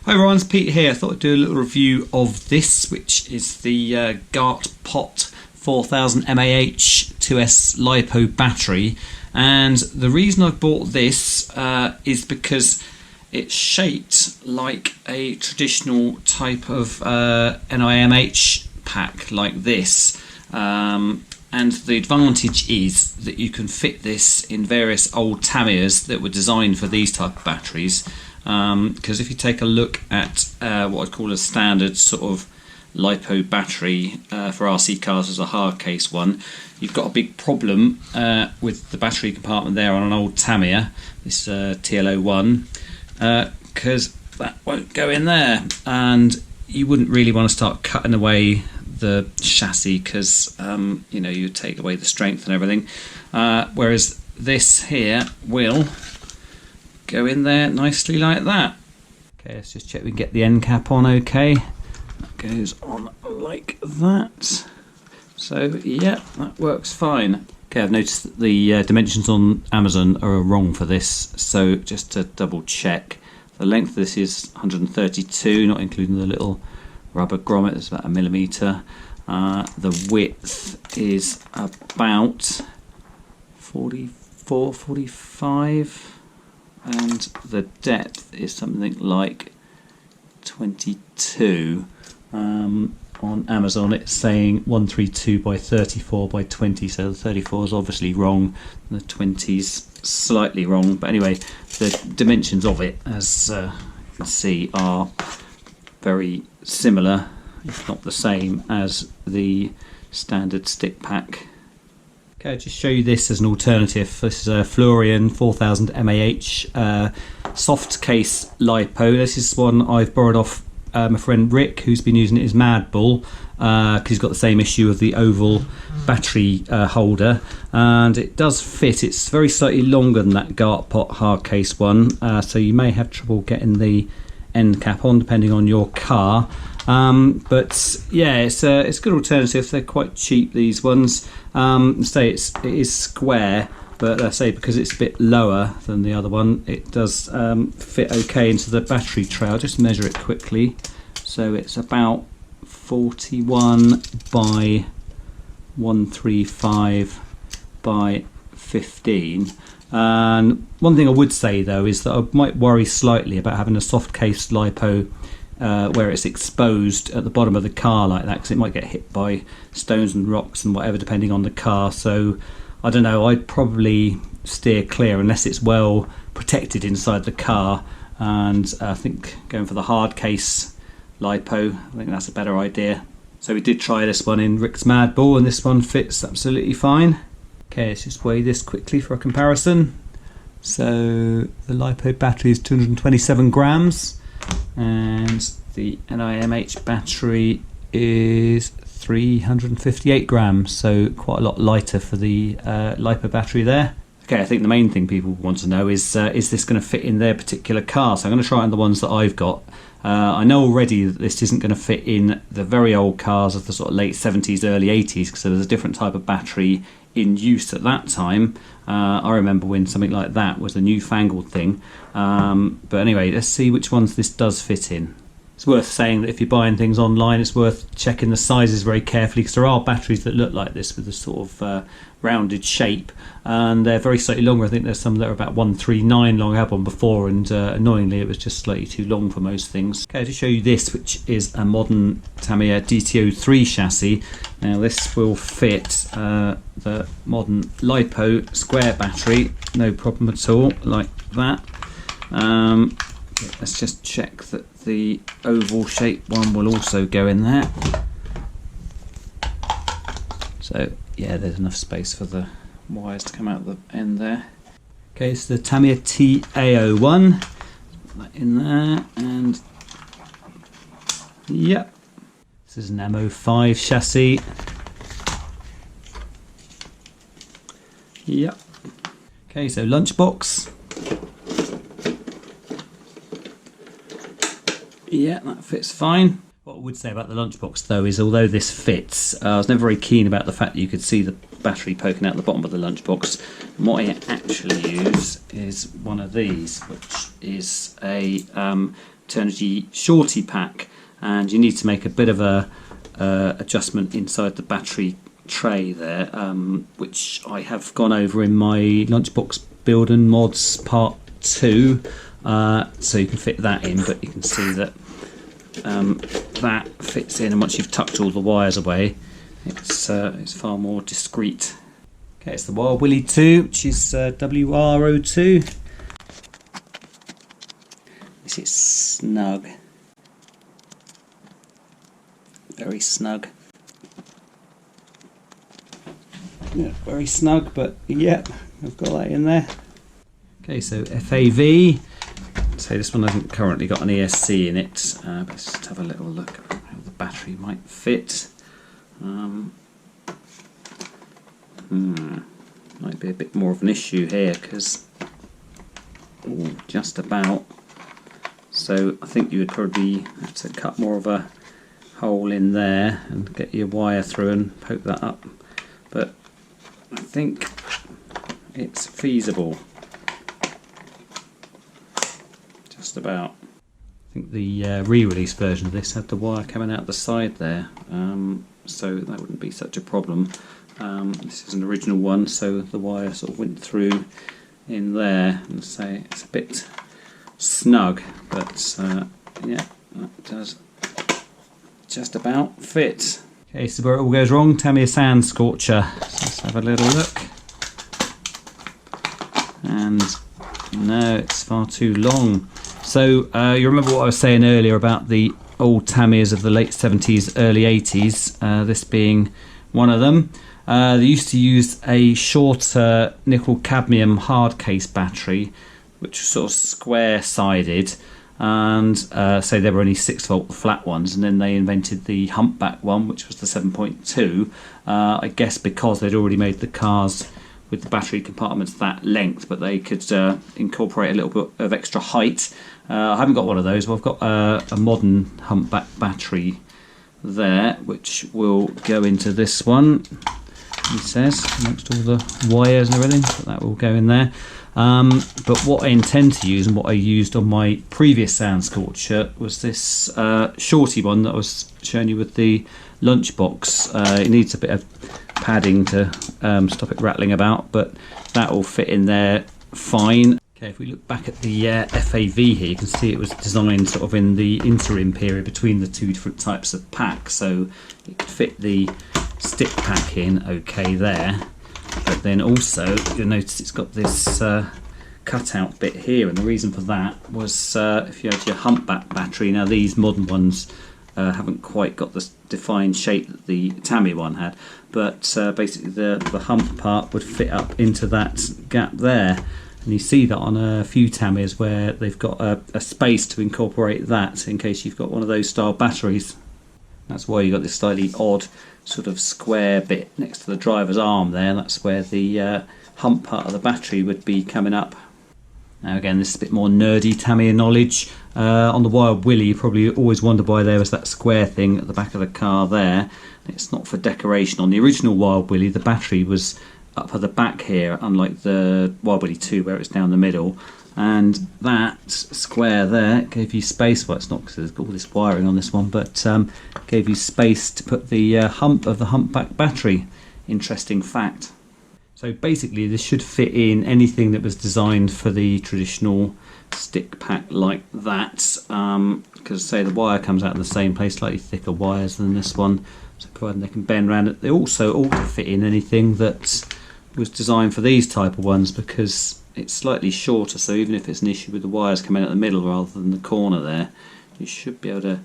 Hi everyone, it's Pete here. I thought I'd do a little review of this, which is the Gartpot 4000 mAh 2S LiPo battery. And the reason I bought this is because it's shaped like a traditional type of NIMH pack like this. And the advantage is that you can fit this in various old Tamiyas that were designed for these type of batteries. Because if you take a look at what I'd call a standard sort of LiPo battery for RC cars as a hard case one, you've got a big problem with the battery compartment there on an old Tamiya, this TL01, because that won't go in there, and you wouldn't really want to start cutting away the chassis because you know, you take away the strength and everything, whereas this here will go in there nicely like that. Okay, let's just check we can get the end cap on okay. That goes on like that. So yeah, that works fine. Okay, I've noticed that the dimensions on Amazon are wrong for this, so just to double check, the length of this is 132, not including the little rubber grommet, it's about 1 millimetre. The width is about 44, 45. And the depth is something like 22. On Amazon it's saying 132 by 34 by 20, so the 34 is obviously wrong, and the 20's slightly wrong, but anyway, the dimensions of it, as you can see, are very similar, if not the same, as the standard stick pack. Okay, I'll just show you this as an alternative. This is a Florian 4000 mAh soft case LiPo. This is one I've borrowed off my friend Rick, who's been using it as Mad Bull, because he's got the same issue of the oval battery holder, and it does fit. It's very slightly longer than that Gartpot hard case one, so you may have trouble getting the end cap on depending on your car. But yeah, it's a good alternative. They're quite cheap, these ones. It is square, but I say because it's a bit lower than the other one, it does fit okay into the battery tray. I'll just measure it quickly. So it's about 41 by 135 by 15. And one thing I would say though is that I might worry slightly about having a soft case LiPo where it's exposed at the bottom of the car like that, because it might get hit by stones and rocks and whatever depending on the car. So I don't know, I'd probably steer clear unless it's well protected inside the car, and I think going for the hard case LiPo, I think that's a better idea. So we did try this one in Rick's Mad Bull, and this one fits absolutely fine. Okay, let's just weigh this quickly for a comparison. So the LiPo battery is 227 grams, and the NIMH battery is 358 grams, so quite a lot lighter for the LiPo battery there. Okay, I think the main thing people want to know is this going to fit in their particular car? So I'm going to try on the ones that I've got. I know already that this isn't going to fit in the very old cars of the sort of late 70s, early 80s, because there was a different type of battery in use at that time. I remember when something like that was a newfangled thing. But anyway, let's see which ones this does fit in. It's worth saying that if you're buying things online, it's worth checking the sizes very carefully, because there are batteries that look like this with a sort of rounded shape, and they're very slightly longer. I think there's some that are about 139 long. I had one before, and annoyingly it was just slightly too long for most things. Okay, to show you this, which is a modern Tamiya DTO3 chassis. Now this will fit the modern LiPo square battery, no problem at all, like that. Let's just check that the oval shaped one will also go in there. So yeah, there's enough space for the wires to come out the end there. Okay, it's the Tamiya TA01. Put that in there, and yep, this is an MO5 chassis. Yep. Okay, so Lunchbox. Yeah, that fits fine. What I would say about the Lunchbox though is, although this fits, I was never very keen about the fact that you could see the battery poking out the bottom of the Lunchbox. And what I actually use is one of these, which is a Eternity Shorty pack, and you need to make a bit of a adjustment inside the battery tray there, which I have gone over in my Lunchbox Build and Mods Part 2, so you can fit that in, but you can see that that fits in, and once you've tucked all the wires away, it's far more discreet. Okay, it's the Wild Willie 2, which is WR02. This is snug. Very snug. Yeah, very snug, but yeah, I've got that in there. Okay, so FAV. So this one hasn't currently got an ESC in it, but let's just have a little look at how the battery might fit. Might be a bit more of an issue here because just about. So I think you would probably have to cut more of a hole in there and get your wire through and poke that up. But I think it's feasible. Just about. I think the re-release version of this had the wire coming out the side there, so that wouldn't be such a problem. This is an original one, so the wire sort of went through in there, and say it's a bit snug, but yeah, that does just about fit. Okay, so where it all goes wrong, Tamiya sand Scorcher. So let's have a little look. And no, it's far too long. So you remember what I was saying earlier about the old Tamiyas of the late 70s, early 80s, this being one of them. They used to use a shorter nickel cadmium hard case battery, which was sort of square sided, and say they were only 6-volt flat ones, and then they invented the humpback one, which was the 7.2, I guess because they'd already made the cars with the battery compartments that length, but they could incorporate a little bit of extra height. I haven't got one of those, but I've got a modern humpback battery there, which will go into this one, he says, amongst all the wires and everything, but that will go in there. But what I intend to use, and what I used on my previous Sand Scorcher, was this shorty one that I was showing you with the Lunchbox. It needs a bit of padding to stop it rattling about, but that will fit in there fine. Okay, if we look back at the FAV here, you can see it was designed sort of in the interim period between the two different types of pack, so it could fit the stick pack in okay there. But then also you'll notice it's got this cutout bit here, and the reason for that was if you had your humpback battery. Now these modern ones haven't quite got the defined shape that the Tammy one had, but basically the hump part would fit up into that gap there, and you see that on a few Tammies where they've got a space to incorporate that in case you've got one of those style batteries. That's why you've got this slightly odd sort of square bit next to the driver's arm there. That's where the hump part of the battery would be coming up. Now again, this is a bit more nerdy Tamiya knowledge. On the Wild Willie, you probably always wonder why there was that square thing at the back of the car there. It's not for decoration. On the original Wild Willie, the battery was up at the back here, unlike the Wild Willie 2 where it's down the middle. And that square there gave you space. Well, it's not because there's all this wiring on this one, but gave you space to put the hump of the humpback battery. Interesting fact. So basically this should fit in anything that was designed for the traditional stick pack like that, because say the wire comes out in the same place, slightly thicker wires than this one, so providing they can bend around it. They also ought to fit in anything that was designed for these type of ones, because it's slightly shorter, so even if it's an issue with the wires coming out the middle rather than the corner there, you should be able to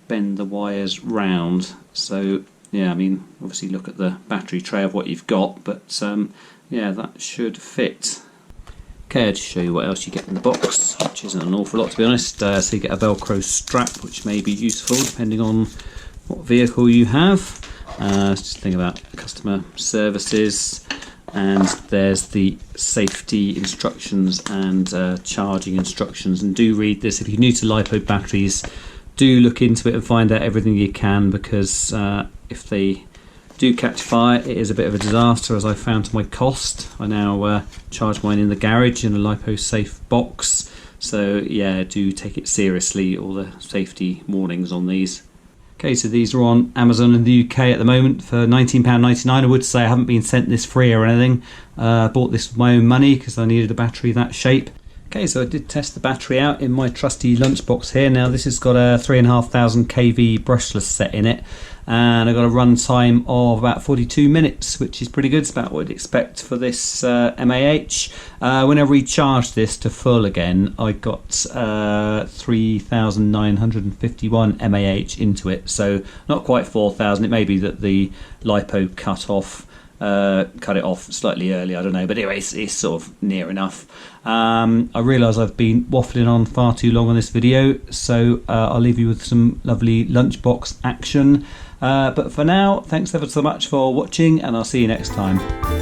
bend the wires round. So yeah, I mean, obviously look at the battery tray of what you've got, but yeah, that should fit. Okay, I'll just show you what else you get in the box, which isn't an awful lot to be honest. So you get a Velcro strap, which may be useful depending on what vehicle you have. Just think about customer services. And there's the safety instructions and charging instructions, and do read this. If you're new to LiPo batteries, do look into it and find out everything you can, because if they do catch fire, it is a bit of a disaster, as I found to my cost. I now charge mine in the garage in a LiPo safe box, So yeah, do take it seriously, all the safety warnings on these. Okay, so these are on Amazon in the UK at the moment for £19.99. I would say I haven't been sent this free or anything. I bought this with my own money because I needed a battery that shape. Okay, so I did test the battery out in my trusty Lunchbox here. Now this has got a 3,500 kV brushless set in it, and I got a run time of about 42 minutes, which is pretty good. It's about what I'd expect for this MAH. When I recharged this to full again, I got 3,951 MAH into it, so not quite 4,000. It may be that the LiPo cut it off slightly early, I don't know, but anyway, it's sort of near enough. I realise I've been waffling on far too long on this video, so I'll leave you with some lovely Lunchbox action. But for now, thanks ever so much for watching, and I'll see you next time.